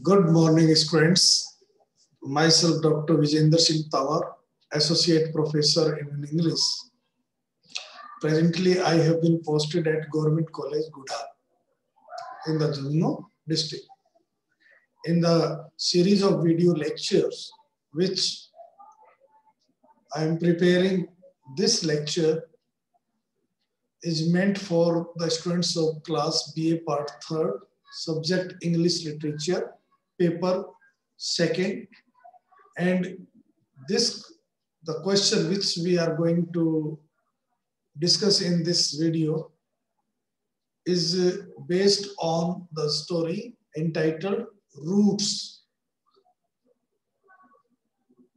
Good morning, students. Myself, Dr. Vijender Singh Tawar, Associate Professor in English. Presently, I have been posted at Government College, Gudha, in the Jhunjhunu district. In the series of video lectures, which I am preparing, this lecture is meant for the students of class BA Part 3rd, subject English Literature, paper 2nd, and the question which we are going to discuss in this video is based on the story entitled Roots.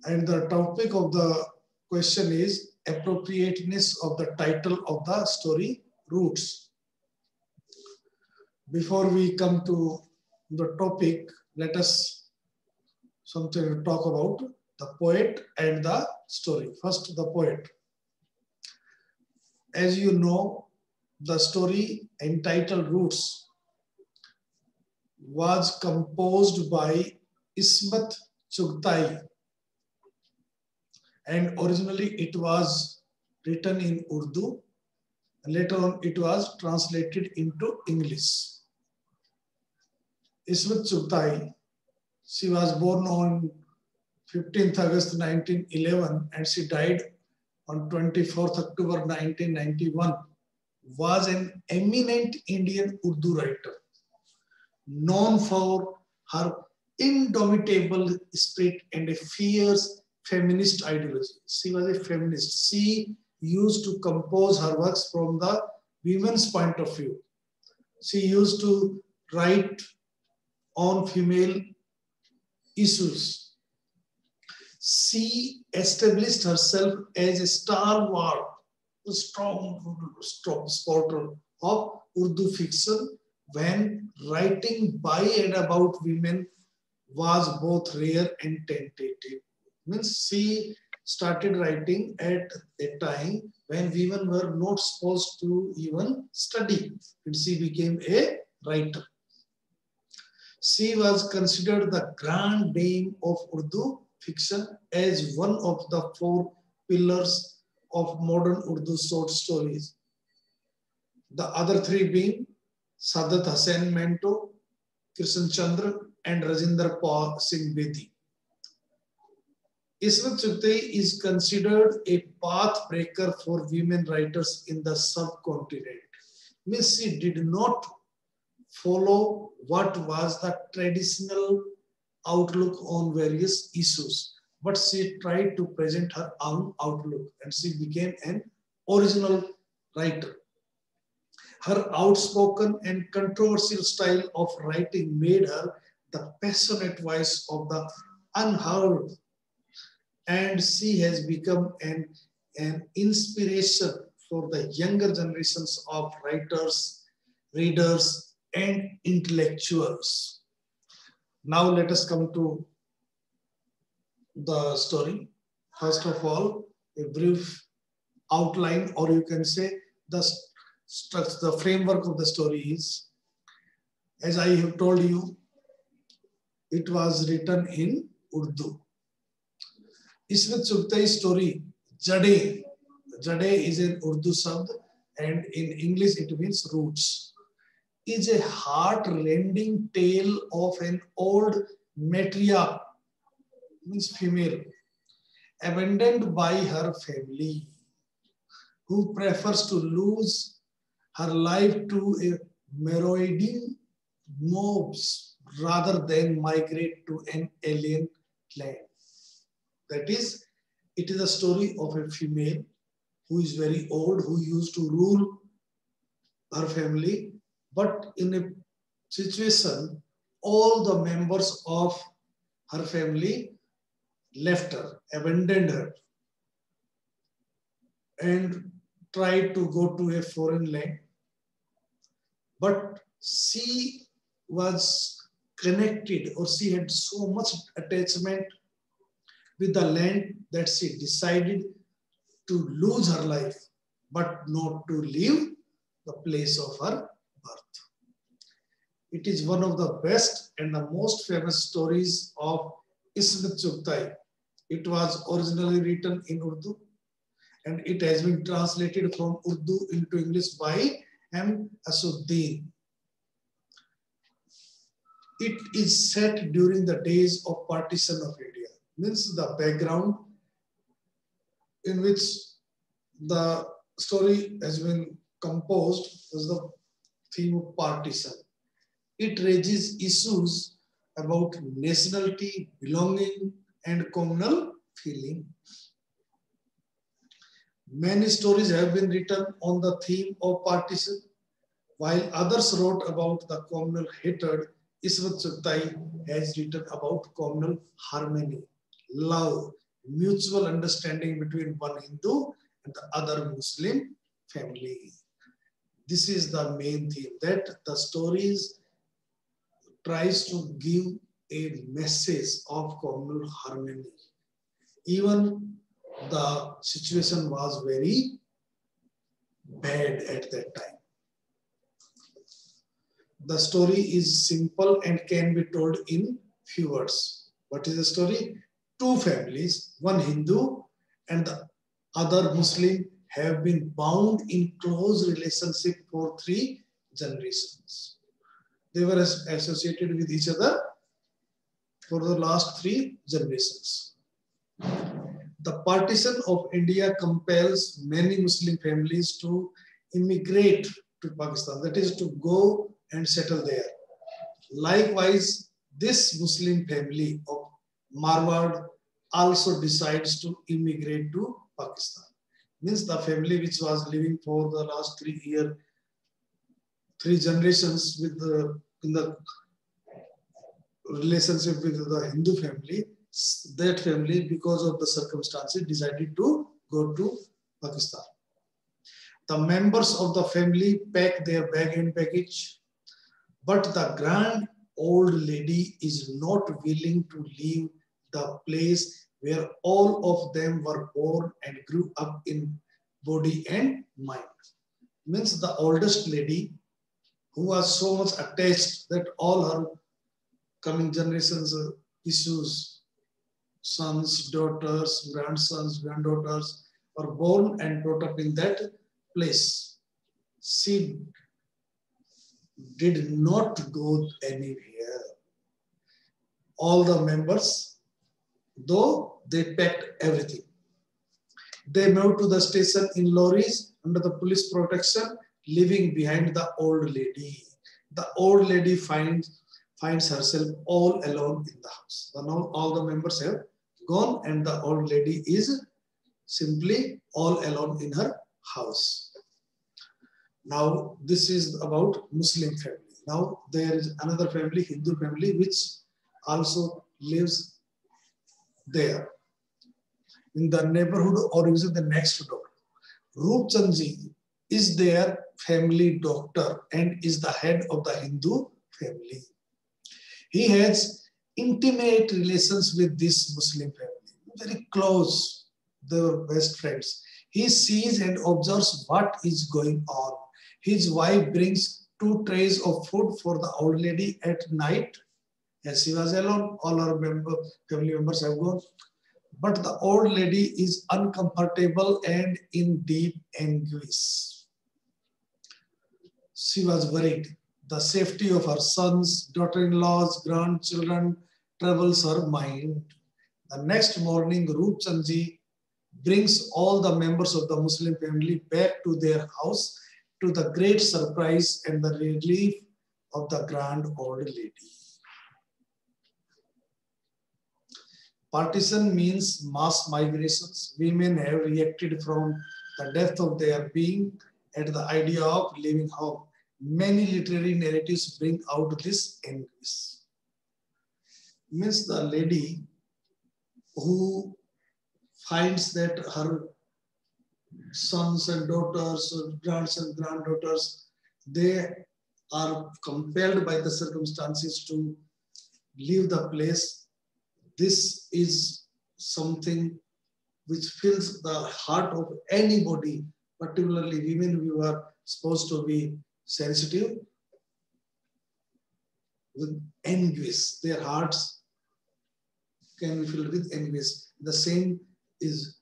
And the topic of the question is appropriateness of the title of the story Roots. Before we come to the topic, let us something to talk about the poet and the story. First, the poet. As you know, the story entitled Roots was composed by Ismat Chughtai, and originally it was written in Urdu. Later on, it was translated into English. Ismat Chughtai, she was born on 15th August 1911 and she died on 24th October 1991, was an eminent Indian Urdu writer, known for her indomitable spirit and a fierce feminist ideology. She was a feminist. She used to compose her works from the women's point of view. She used to write on female issues. She established herself as a stalwart, strong supporter of Urdu fiction when writing by and about women was both rare and tentative. Means she started writing at a time when women were not supposed to even study, and she became a writer. She was considered the grand dame of Urdu fiction as one of the 4 pillars of modern Urdu short stories. The other 3 being Saadat Hussain Manto, Krishan Chandra, and Rajinder Paul Singh Bedi. Ismat Chughtai is considered a path breaker for women writers in the subcontinent. Means she did not follow what was the traditional outlook on various issues, but she tried to present her own outlook and she became an original writer. Her outspoken and controversial style of writing made her the passionate voice of the unheard, and she has become an inspiration for the younger generations of writers, readers, and intellectuals. Now let us come to the story. First of all, a brief outline, or you can say the framework of the story is, as I have told you, it was written in Urdu. Ismat Chughtai story, Jade. Jade is an Urdu sabd and in English it means roots. Is a heart-rending tale of an old matriarch, means female, abandoned by her family, who prefers to lose her life to a marauding mobs rather than migrate to an alien land. That is, it is a story of a female who is very old, who used to rule her family, but in a situation, all the members of her family left her, abandoned her, and tried to go to a foreign land. But she was connected, or she had so much attachment with the land that she decided to lose her life, but not to leave the place of her birth. It is one of the best and the most famous stories of Ismet Chughtai. It was originally written in Urdu and it has been translated from Urdu into English by M. Asuddin. It is set during the days of partition of India. Means the background in which the story has been composed is the theme of partition. It raises issues about nationality, belonging, and communal feeling. Many stories have been written on the theme of partition, while others wrote about the communal hatred. Ismet Chughtai has written about communal harmony, love, mutual understanding between one Hindu and the other Muslim family. This is the main theme, that the stories tries to give a message of communal harmony. Even the situation was very bad at that time. The story is simple and can be told in few words. What is the story? Two families, one Hindu and the other Muslim, have been bound in close relationship for 3 generations. They were associated with each other for the last 3 generations. The partition of India compels many Muslim families to immigrate to Pakistan, that is to go and settle there. Likewise, this Muslim family of Marwar also decides to immigrate to Pakistan. Means the family which was living for the last 3 years, 3 generations with in the relationship with the Hindu family, that family, because of the circumstances, decided to go to Pakistan. The members of the family pack their bag and baggage, but the grand old lady is not willing to leave the place where all of them were born and grew up in body and mind. Means the oldest lady, who was so much attached that all her coming generations issues, sons, daughters, grandsons, granddaughters, were born and brought up in that place. She did not go anywhere. All the members, though they packed everything, they moved to the station in lorries under the police protection, leaving behind the old lady. The old lady finds herself all alone in the house. So now all the members have gone and the old lady is simply all alone in her house. Now this is about Muslim family. Now there is another family, Hindu family, which also lives there in the neighborhood or is the next door. Roop Chand Ji is their family doctor and is the head of the Hindu family. He has intimate relations with this Muslim family, very close, they were best friends. He sees and observes what is going on. His wife brings 2 trays of food for the old lady at night. As she was alone, all her family members have gone. But the old lady is uncomfortable and in deep anguish. She was worried. The safety of her sons, daughter-in-laws, grandchildren troubles her mind. The next morning, Roop Chand Ji brings all the members of the Muslim family back to their house, to the great surprise and the relief of the grand old lady. Partition means mass migrations. Women have reacted from the death of their being at the idea of leaving home. Many literary narratives bring out this anguish. Means the lady who finds that her sons and daughters, grandsons, granddaughters, they are compelled by the circumstances to leave the place. This is something which fills the heart of anybody, particularly women who are supposed to be sensitive. with anguish. Their hearts can be filled with anguish. The same is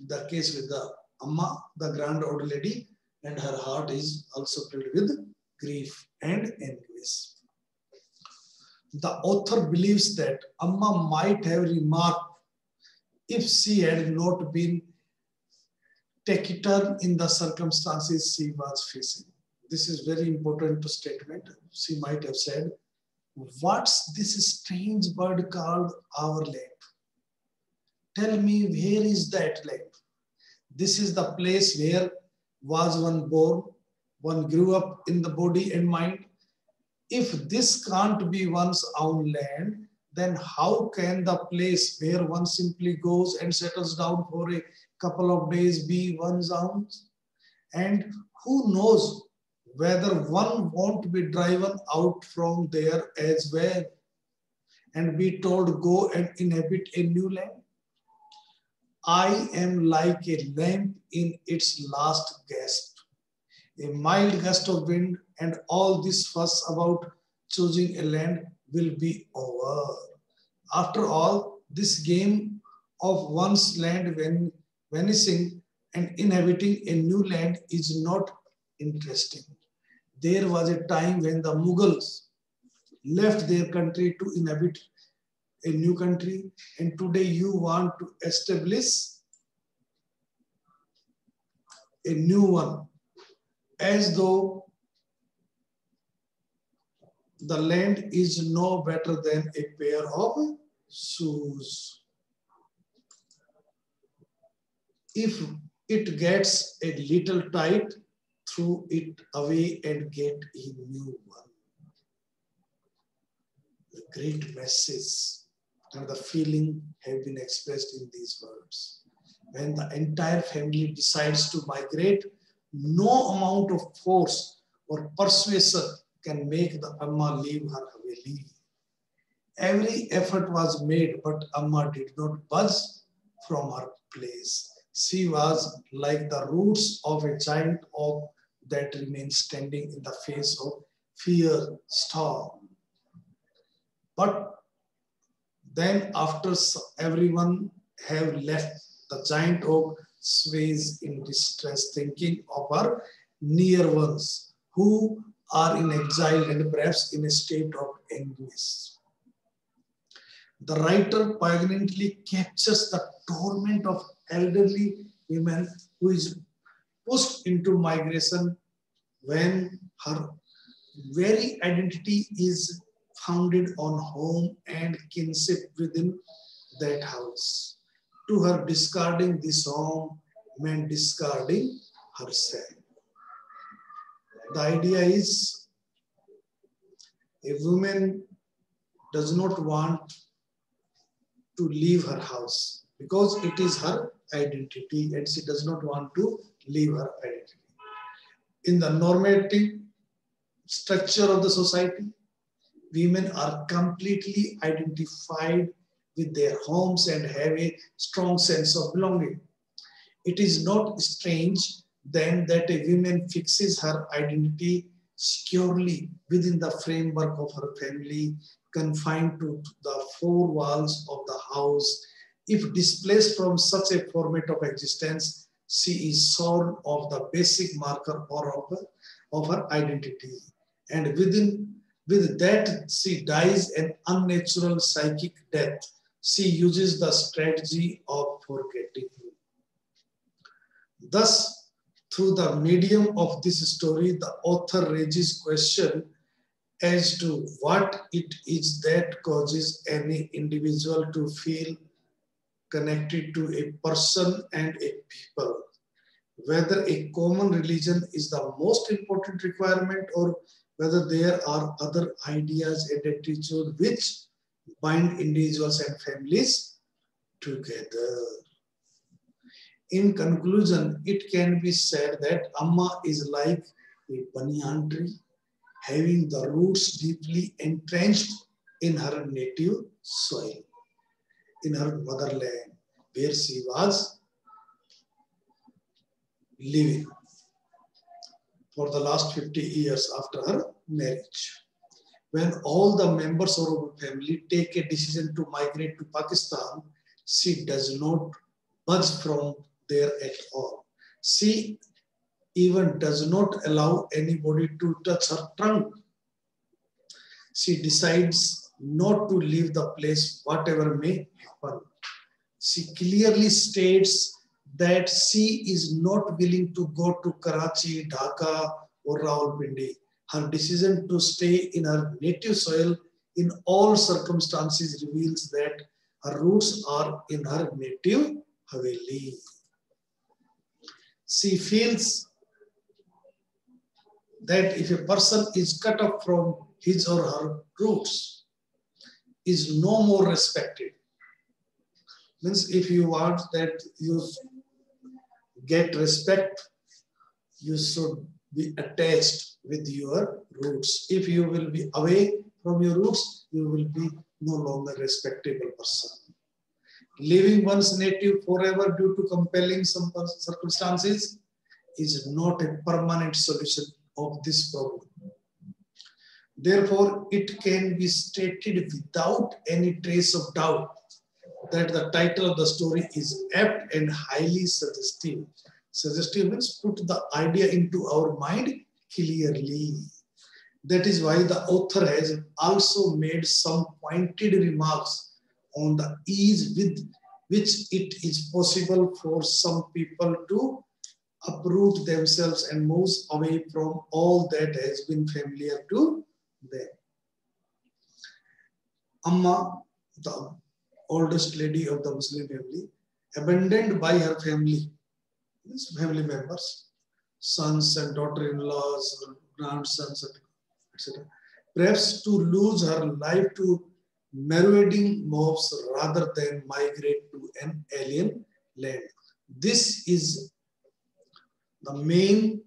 the case with the Amma, the grand old lady, and her heart is also filled with grief and anguish. The author believes that Amma might have remarked if she had not been taciturn in the circumstances she was facing. This is very important statement. She might have said, "What's this strange bird called our lamp? Tell me, where is that lamp? This is the place where was one born, one grew up in the body and mind. If this can't be one's own land, then how can the place where one simply goes and settles down for a couple of days be one's own? And who knows whether one won't be driven out from there as well and be told go and inhabit a new land? I am like a lamp in its last gasp. A mild gust of wind and all this fuss about choosing a land will be over. After all, this game of one's land when vanishing and inhabiting a new land is not interesting. There was a time when the Mughals left their country to inhabit a new country, and today you want to establish a new one, as though the land is no better than a pair of shoes. If it gets a little tight, throw it away and get a new one." The great message and the feeling have been expressed in these words. When the entire family decides to migrate, no amount of force or persuasion can make the Amma leave her Haveli. Every effort was made, but Amma did not budge from her place. She was like the roots of a giant oak that remains standing in the face of fierce storm. But then after everyone have left, the giant oak sways in distress, thinking of her near ones who are in exile and perhaps in a state of anguish. The writer poignantly captures the torment of elderly women who is pushed into migration when her very identity is founded on home and kinship within that house. To her, discarding this home meant discarding herself. The idea is a woman does not want to leave her house because it is her identity and she does not want to leave her identity. In the normative structure of the society, women are completely identified with their homes and have a strong sense of belonging. It is not strange then that a woman fixes her identity securely within the framework of her family, confined to the four walls of the house. If displaced from such a format of existence, she is shorn of the basic marker of her identity. And with that, she dies an unnatural psychic death. She uses the strategy of forgetting. Thus, through the medium of this story, the author raises question as to what it is that causes any individual to feel connected to a person and a people. Whether a common religion is the most important requirement or whether there are other ideas and attitudes which bind individuals and families together. In conclusion, it can be said that Amma is like a banyan tree, having the roots deeply entrenched in her native soil, in her motherland, where she was living for the last 50 years after her marriage. when all the members of our family take a decision to migrate to Pakistan, she does not budge from there at all. She even does not allow anybody to touch her trunk. She decides not to leave the place, whatever may happen. She clearly states that she is not willing to go to Karachi, Dhaka, or Rawalpindi. Her decision to stay in her native soil in all circumstances reveals that her roots are in her native Haveli. She feels that if a person is cut off from his or her roots, is no more respected. Means if you want that you get respect, you should be attached with your roots. If you will be away from your roots, you will be no longer a respectable person. Leaving one's native forever due to compelling some circumstances is not a permanent solution of this problem. Therefore, it can be stated without any trace of doubt that the title of the story is apt and highly suggestive. Suggestive means put the idea into our mind clearly. That is why the author has also made some pointed remarks on the ease with which it is possible for some people to uproot themselves and move away from all that has been familiar to them. Amma, the oldest lady of the Muslim family, abandoned by her family members, sons and daughter-in-laws, grandsons, etc., perhaps to lose her life to marauding mobs rather than migrate to an alien land. This is the main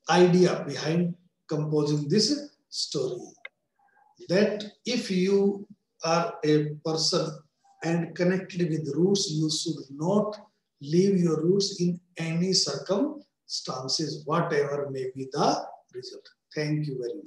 idea behind composing this story. That if you are a person and connected with roots, you should not leave your roots in any circumstances, whatever may be the result. Thank you very much.